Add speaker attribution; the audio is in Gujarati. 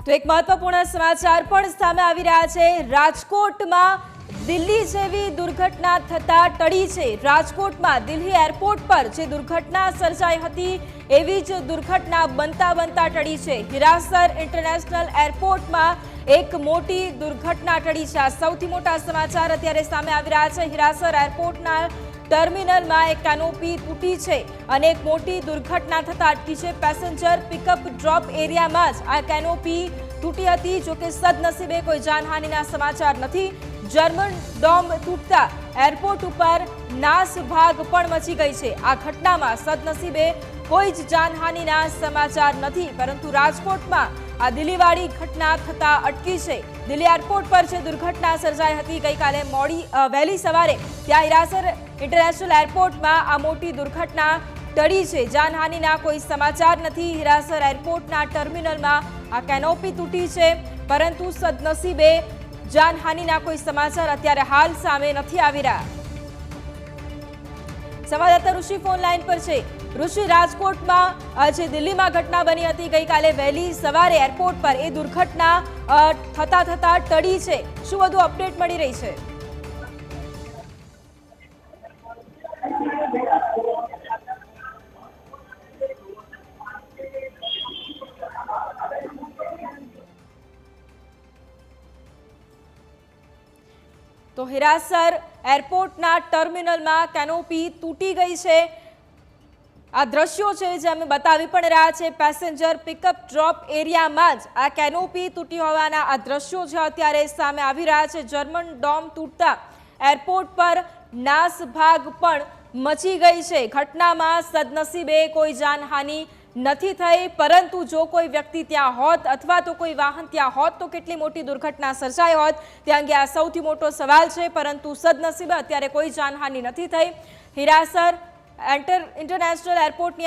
Speaker 1: તો એક મહત્વપૂર્ણ સમાચાર પણ સામે આવી રહ્યા છે। રાજકોટમાં દિલ્હી જેવી દુર્ઘટના થતા ટળી છે। રાજકોટમાં દિલ્હી એરપોર્ટ પર જે દુર્ઘટના સર્જાઈ હતી એવી જ દુર્ઘટના બનતા ટળી છે। હીરાસર ઇન્ટરનેશનલ એરપોર્ટમાં એક મોટી દુર્ઘટના ટળી છે। આ સૌથી મોટા સમાચાર અત્યારે સામે આવી રહ્યા છે। હીરાસર એરપોર્ટના ટર્મિનલમાં એક કેનોપી તૂટી છે અને એક મોટી દુર્ઘટના થતા અટકી છે। પેસેન્જર પિકઅપ ડ્રોપ એરિયામાં જ આ કેનોપી તૂટી હતી। જો કે સદનસીબે કોઈ જાનહાનિના સમાચાર નથી। જર્મન ડોમ તૂટતા એરપોર્ટ ઉપર નાસભાગ પણ મચી ગઈ છે। આ ઘટનામાં સદનસીબે કોઈ જ જાનહાનિના સમાચાર નથી, પરંતુ રાજકોટમાં આ દિલ્હીવાળી ઘટના થતા અટકી છે। દિલ્હી એરપોર્ટ પર જે દુર્ઘટના સર્જાઈ હતી ગઈકાલે વહેલી સવારે ત્યાં હીરાસર ઇન્ટરનેશનલ એરપોર્ટમાં આ મોટી દુર્ઘટના ટળી છે। જાનહાનિના કોઈ સમાચાર નથી। હીરાસર એરપોર્ટના ટર્મિનલમાં આ કેનોપી તૂટી છે, પરંતુ સદનસીબે જાનહાનિના કોઈ સમાચાર અત્યારે હાલ સામે નથી આવી રહ્યા। સંવાદદાતા ઋષિ ફોન લાઈન પર છે। ઋષિ, રાજકોટમાં જે દિલ્હીમાં ઘટના બની હતી ગઈકાલે વહેલી સવારે એરપોર્ટ પર, એ દુર્ઘટના થતા ટળી છે। શું વધુ અપડેટ મળી રહી છે? તો હીરાસર એરપોર્ટના ટર્મિનલમાં કેનોપી તૂટી ગઈ છે। આ દ્રશ્યો છે જે અમે બતાવી પણ રહ્યા છે। પેસેન્જર પિકઅપ ડ્રોપ એરિયામાં જ આ કેનોપી તૂટી હોવાના આ દ્રશ્યો છે અત્યારે સામે આવી રહ્યા છે। જર્મન ડોમ તૂટતા એરપોર્ટ પર નાસભાગ પણ મચી ગઈ છે। ઘટનામાં સદનસીબે કોઈ જાનહાનિ નથી થઈ, પરંતુ જો કોઈ વ્યક્તિ ત્યાં હોત અથવા તો કોઈ વાહન ત્યાં હોત તો કેટલી મોટી દુર્ઘટના સર્જાઈ હોત તે અંગે આ સૌથી મોટો સવાલ છે, પરંતુ સદનસીબે અત્યારે કોઈ જાનહાનિ નથી થઈ। હીરાસર ઇન્ટરનેશનલ એરપોર્ટની